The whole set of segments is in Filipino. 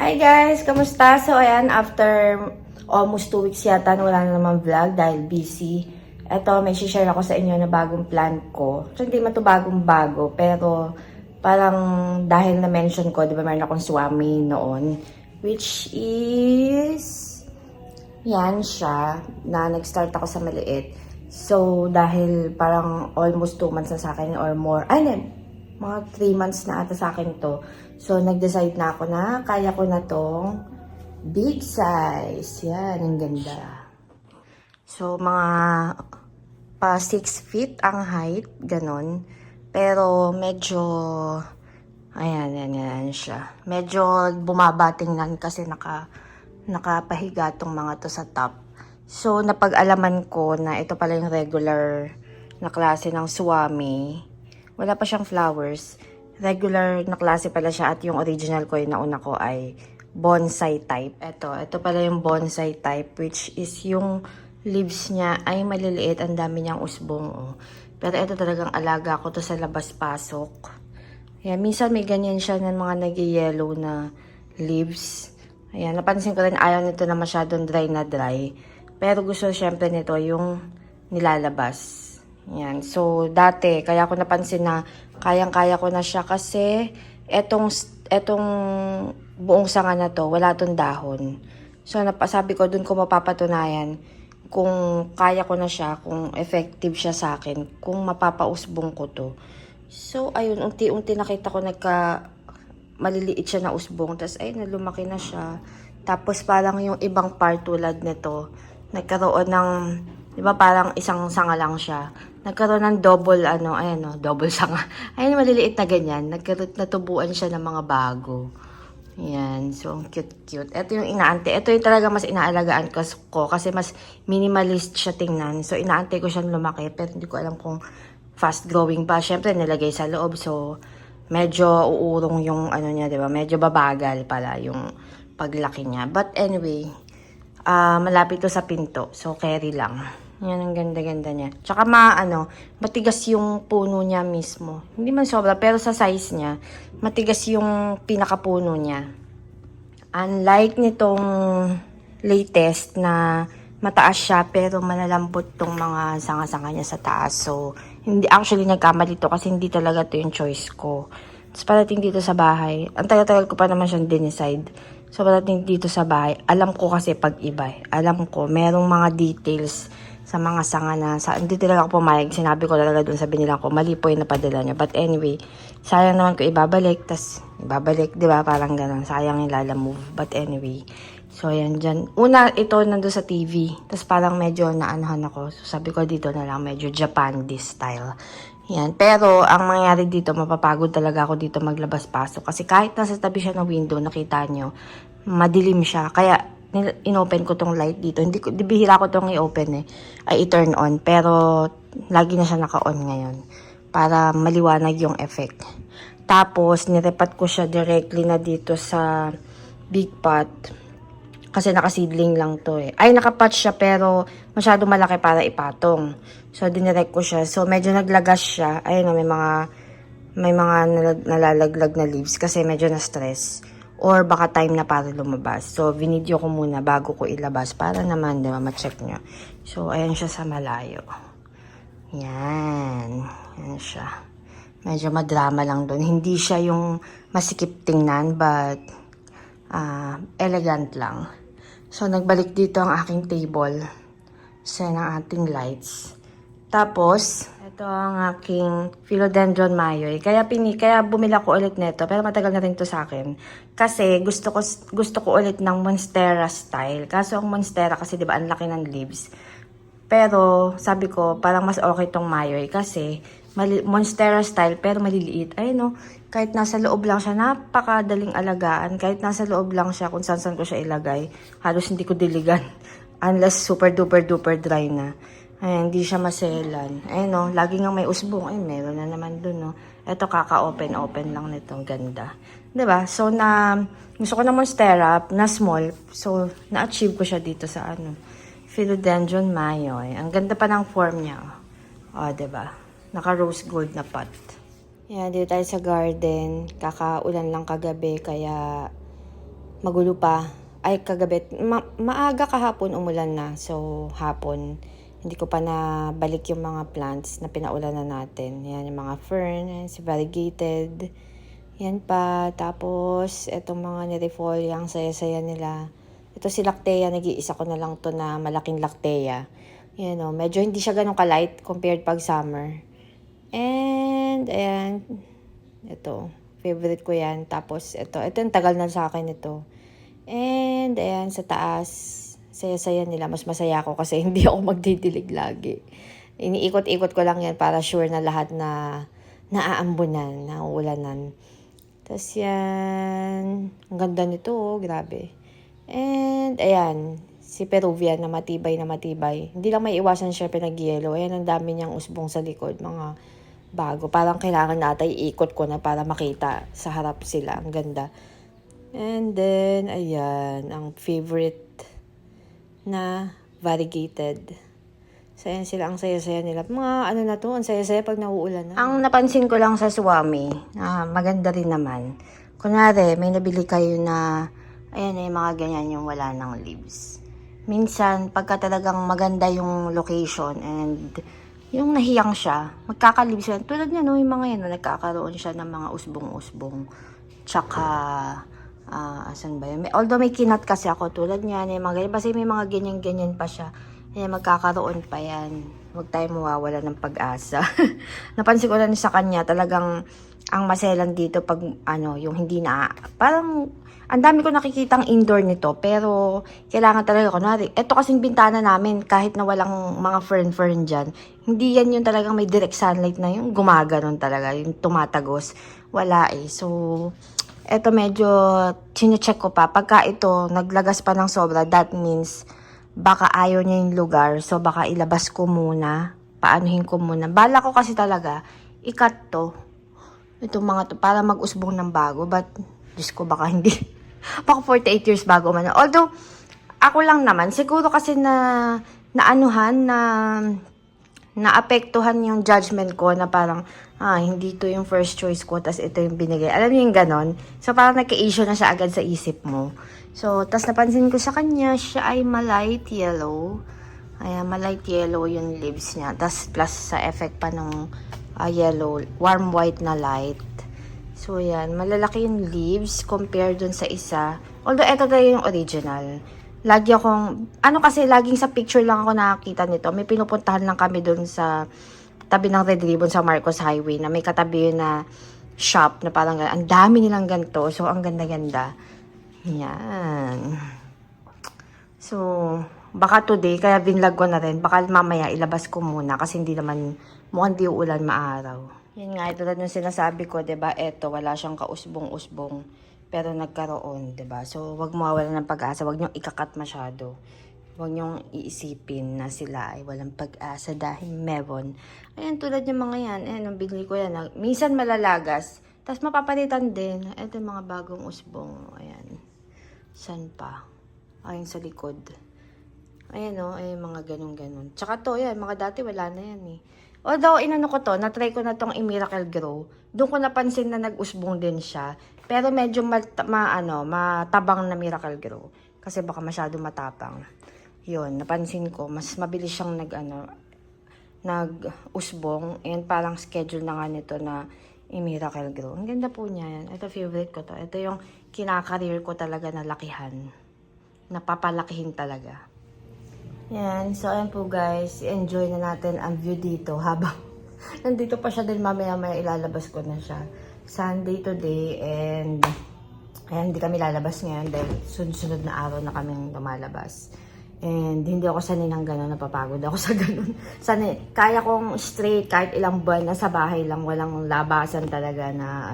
Hi guys! Kamusta? So ayan, after almost 2 weeks yata na wala na naman vlog dahil busy. Eto, may share ako sa inyo na bagong plan ko. So hindi man ito bagong-bago, pero parang dahil na-mention ko, di ba meron akong swami noon, which is, yan siya, na nag-start ako sa maliit. So dahil parang almost 2 months na sa akin or more, mga 3 months na ata sa akin to. So, nag-decide na ako na kaya ko na tong big size. Yan, ang ganda. So, mga pa 6 feet ang height, ganon. Pero, medyo, ayan, yan siya. Medyo bumaba tingnan kasi nakapahiga tong mga to sa top. So, napag-alaman ko na ito pala yung regular na klase ng swami. Wala pa siyang flowers. Regular na klase pala siya at yung original ko yung nauna ko ay bonsai type. Ito pala yung bonsai type, which is yung leaves niya ay maliliit. Ang dami niyang usbong. Oh. Pero ito talagang alaga ko to sa labas-pasok. Ayan, minsan may ganyan siya ng mga nag-yellow na leaves. Ayan, napansin ko rin ayaw nito na masyadong dry na dry. Pero gusto syempre nito yung nilalabas. Yan. So, dati, kaya ko napansin na kayang-kaya ko na siya kasi etong buong sanga na to, wala tong dahon. So, sabi ko, dun ko mapapatunayan kung kaya ko na siya, kung effective siya sa akin, kung mapapausbong ko to. So, ayun, unti-unti nakita ko maliliit siya na usbong. Tapos, ayun, lumaki na siya. Tapos, parang yung ibang part tulad nito, nagkaroon ng, di ba parang isang sanga lang siya. Nagkaroon ng double, double sanga. Ayun, maliliit na ganyan. Natubuan siya ng mga bago. Yan, so cute. Ito yung inaante. Ito yung talaga mas inaalagaan ko kasi mas minimalist siya tingnan. So, inaante ko siyang lumaki, pero hindi ko alam kung fast growing pa. Siyempre, nilagay sa loob. So, medyo uurong yung niya, di ba? Medyo babagal pala yung paglaki niya. But anyway, malapit to sa pinto. So, carry lang. Yan, ang ganda-ganda niya. Tsaka matigas yung puno niya mismo. Hindi man sobra, pero sa size niya, matigas yung pinakapuno niya. Unlike nitong latest na mataas siya, pero malalambot tong mga sanga-sanga niya sa taas. So, hindi actually nagkamali to kasi hindi talaga to yung choice ko. Tapos parating dito sa bahay, ang tagal-tagal ko pa naman siyang dinicide. So, parating dito sa bahay, alam ko kasi pag-iba. Alam ko, merong mga details sa mga sanga na, hindi talaga ako pumayag. Sinabi ko talaga dun sa binilang ko, mali po yung napadala niya. But anyway, sayang naman ko ibabalik, tas ibabalik, di ba? Parang ganun, sayang yung lala move. But anyway, so yan dyan. Una, ito nandun sa TV, tas parang medyo naanahan ako. So sabi ko dito na lang, medyo Japanese style. Yan. Pero, ang mangyari dito, mapapagod talaga ako dito maglabas-pasok. Kasi kahit nasa tabi siya ng window, nakita nyo, madilim siya. Kaya, inopen ko tong light dito. Di bihira ko tong i-open i-turn on. Pero, lagi na siya naka-on ngayon. Para maliwanag yung effect. Tapos, nirepat ko siya directly na dito sa big pot. Kasi naka-seedling lang to Ay, naka-pot siya pero masyado malaki para ipatong. So, dinirect ko siya. So, medyo naglagas siya. Ayun may mga nalalaglag na leaves kasi medyo na-stress. Or baka time na para lumabas. So, vinidyo ko muna bago ko ilabas para naman, di ba, ma-check nyo. So, ayan siya sa malayo. Yan. Yan siya. Medyo madrama lang doon. Hindi siya yung masikip tingnan, but elegant lang. So, nagbalik dito ang aking table. So, ang ating lights. Tapos, ito ang aking philodendron mayoy. Kaya bumili ko ulit nito. Pero matagal na rin to sa akin. Kasi gusto ko ulit ng Monstera style. Kaso ang Monstera kasi 'di ba ang laki ng leaves. Pero sabi ko parang mas okay tong mayoy kasi Monstera style pero maliliit. Ay no, kahit nasa loob lang siya, napakadaling alagaan. Kahit nasa loob lang siya kung saan ko siya ilagay. Halos hindi ko diligan. Unless super duper dry na. Ay, hindi siya maselan. Ayun no, lagi nga may usbong. Ay, meron na naman dun, no. Ito, kaka-open lang nito. Ganda. Diba? So, gusto ko na Monstera na small. So, na-achieve ko siya dito sa Philodendron mayoy. Ang ganda pa ng form niya. O, diba? Naka-rose gold na pot. Yan, dito tayo sa garden. Kakaulan lang kagabi, kaya magulo pa. Ay, kagabi. Maaga kahapon umulan na. So, hapon. Hindi ko pa nabalik yung mga plants na pinaulan na natin. Yan, yung mga fern, yan, si variegated. Yan pa. Tapos, etong mga nerifolia, ang saya-saya nila. Ito si Lactea, nag-iisa ko na lang to na malaking Lactea. Yan o, medyo hindi siya ganun ka-light compared pag summer. And, ayan. Ito, favorite ko yan. Tapos, ito yung tagal na sa akin ito. And, ayan, sa taas, saya-saya nila. Mas masaya ako kasi hindi ako magdidilig lagi. Iniikot-ikot ko lang yan para sure na lahat na naaambunan, nauulanan. Tapos yan, ang ganda nito, oh, grabe. And, ayan, si Peruvian na matibay na matibay. Hindi lang may iwasan siya pinag-yellow. Ayan, ang dami niyang usbong sa likod, mga bago. Parang kailangan natin iikot ko na para makita sa harap sila. Ang ganda. And then, ayan, ang favorite na variegated. So, ayan sila, ang saya-saya nila. Mga ano na to, ang saya-saya pag nauulan na. Ang napansin ko lang sa Swami, maganda rin naman. Kunwari, may nabili kayo na, ayan yung mga ganyan yung wala ng leaves. Minsan, pagka talagang maganda yung location and yung nahiyang siya, magkaka-leaves yan. Tulad niya, no, yung mga yan, nagkakaroon siya ng mga usbong-usbong. Tsaka, asan ba yun? Although may kinat kasi ako, tulad niya, yung mga ganyan. Kasi may mga ganyan-ganyan pa siya. Ayan, magkakaroon pa yan. Huwag tayo mawawala ng pag-asa. Napansin ko lang sa kanya, talagang ang maselan dito pag, yung hindi na, parang, ang dami ko nakikitang indoor nito, pero kailangan talaga, kunwari, eto kasing bintana namin, kahit na walang mga fern-fern dyan, hindi yan yung talagang may direct sunlight na yung gumaganon talaga, yung tumatagos. Wala eh. So, eto medyo chinecheck ko pa. Pagka ito, naglagas pa ng sobra, that means, baka ayaw niya yung lugar. So, baka ilabas ko muna. Paanuhin ko muna. Bala ko kasi talaga, ikat to. Itong mga to, para mag-usbong ng bago. But, Diyos ko, baka hindi. Baka 48 years bago man. Although, ako lang naman, siguro kasi naapektuhan yung judgment ko na parang, hindi to yung first choice ko, tas ito yung binigay. Alam niyo yung ganon? So, parang nagka-issue na siya agad sa isip mo. So, tas napansin ko sa kanya, siya ay malight yellow. Ayan, malight yellow yung leaves niya. Tas plus sa effect pa ng yellow, warm white na light. So, yan. Malalaki yung leaves compared dun sa isa. Although, ito tayo yung original. Lagi akong, kasi laging sa picture lang ako nakakita nito. May pinupuntahan lang kami dun sa tabi ng Red Ribbon sa Marcos Highway na may katabi yun na shop na parang ang dami nilang ganito. So, ang ganda-ganda. Yan. So, baka today, kaya binlog ko na rin. Baka mamaya ilabas ko muna kasi hindi naman, mukhang di uulan maaraw. Yan nga, ito na sinasabi ko, diba? Eto, wala siyang kausbong-usbong. Pero nagkaroon, diba? So, wag mawawala ng pag-asa. Wag niyong ikakat masyado. Wag niyong iisipin na sila ay walang pag-asa dahil meron. Ayan, tulad yung mga yan. Ayan, ang binili ko yan. Minsan malalagas. Tapos mapapalitan din. Ito yung mga bagong usbong. Ayan. San pa? Ayun sa likod. Ayan o, ay mga ganun-ganun. Tsaka to, yan, mga dati wala na yan eh. Although, inano ko to, natry ko na tong i-Miracle Grow. Doon ko napansin na nag-usbong din siya. Pero medyo matabang na Miracle Grow. Kasi baka masyado matapang. Yun, napansin ko, mas mabilis siyang nag-usbong. And parang schedule na nga nito na i-Miracle Grow. Ang ganda po niya yan. Ito, favorite ko to. Ito yung kinakareer ko talaga na lakihan. Napapalakihin talaga. Yan. So, ayan po guys. Enjoy na natin ang view dito habang nandito pa siya din mamaya-maya ilalabas ko na siya. Sunday today and ayan, hindi kami lalabas ngayon dahil sunod-sunod na araw na kaming lumalabas. And hindi ako sanay ng gano'n, napapagod ako sa gano'n. Sanay, kaya kong straight kahit ilang buwan na sa bahay lang, walang labasan talaga na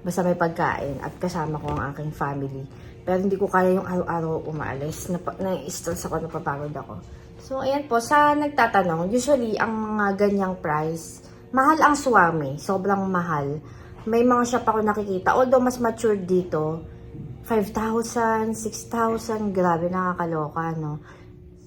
basta may pagkain at kasama ko ang aking family. Pero hindi ko kaya yung araw-araw umaalis. Na-stress ako, napapagod ako. So, ayan po. Sa nagtatanong, usually, ang mga ganyang price, mahal ang Swami. Sobrang mahal. May mga shop ako nakikita. Although, mas mature dito, 5,000, 6,000. Grabe, nakakaloka, no?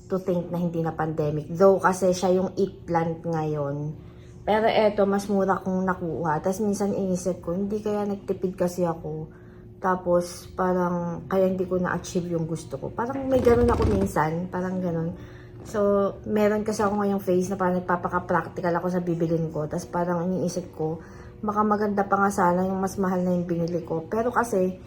To think na hindi na pandemic. Though, kasi siya yung eggplant ngayon. Pero eto, mas mura kong nakuha. Tapos, minsan inisip ko, hindi kaya nagtipid kasi ako. Tapos, parang, kaya hindi ko na-achieve yung gusto ko. Parang may ganun ako minsan, parang ganun. So, meron kasi ako ngayong phase na parang nagpapaka-practical ako sa bibilin ko. Tapos parang iniisip ko, baka maganda pa nga sana yung mas mahal na yung binili ko. Pero kasi,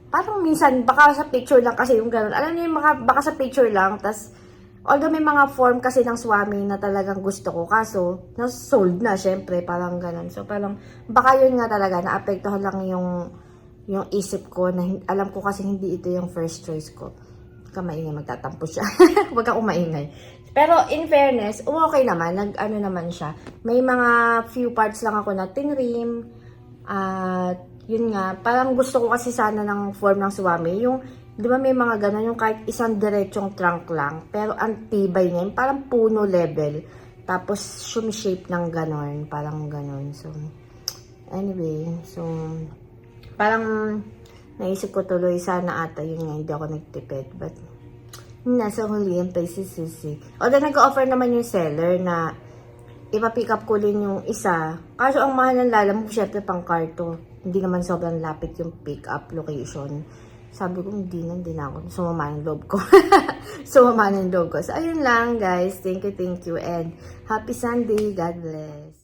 parang minsan, baka sa picture lang kasi yung ganun. Alam niyo yung baka sa picture lang, tas although may mga form kasi ng Swami na talagang gusto ko, kaso, sold na, syempre, parang ganun. So, parang, baka yun nga talaga, naapektuhan lang yung isip ko, na alam ko kasi hindi ito yung first choice ko. Kamaingay, magtatampo siya. Huwag kang umaingay. Pero, in fairness, okay naman, ano naman siya. May mga few parts lang ako na tinrim, at, yun nga, parang gusto ko kasi sana ng form ng Swami, yung, di ba may mga gano'n, yung kahit isang diretsong trunk lang, pero ang tibay niya, yung parang puno level, tapos shape ng gano'n, parang gano'n. So, anyway, so, parang naisip ko tuloy, sana ata yun nga, hindi ako nagtipid, but, nasa huli yung paisisisi. Although nag-offer naman yung seller na ipa-pick up ko din yung isa, kaso ang mahal ng Lalamove, syempre pang karto, hindi naman sobrang lapit yung pick up location. Sabi ko, hindi na ako. Sumama ng loob ko. Sumama ng loob ko. So, ayun lang, guys. Thank you, and happy Sunday. God bless.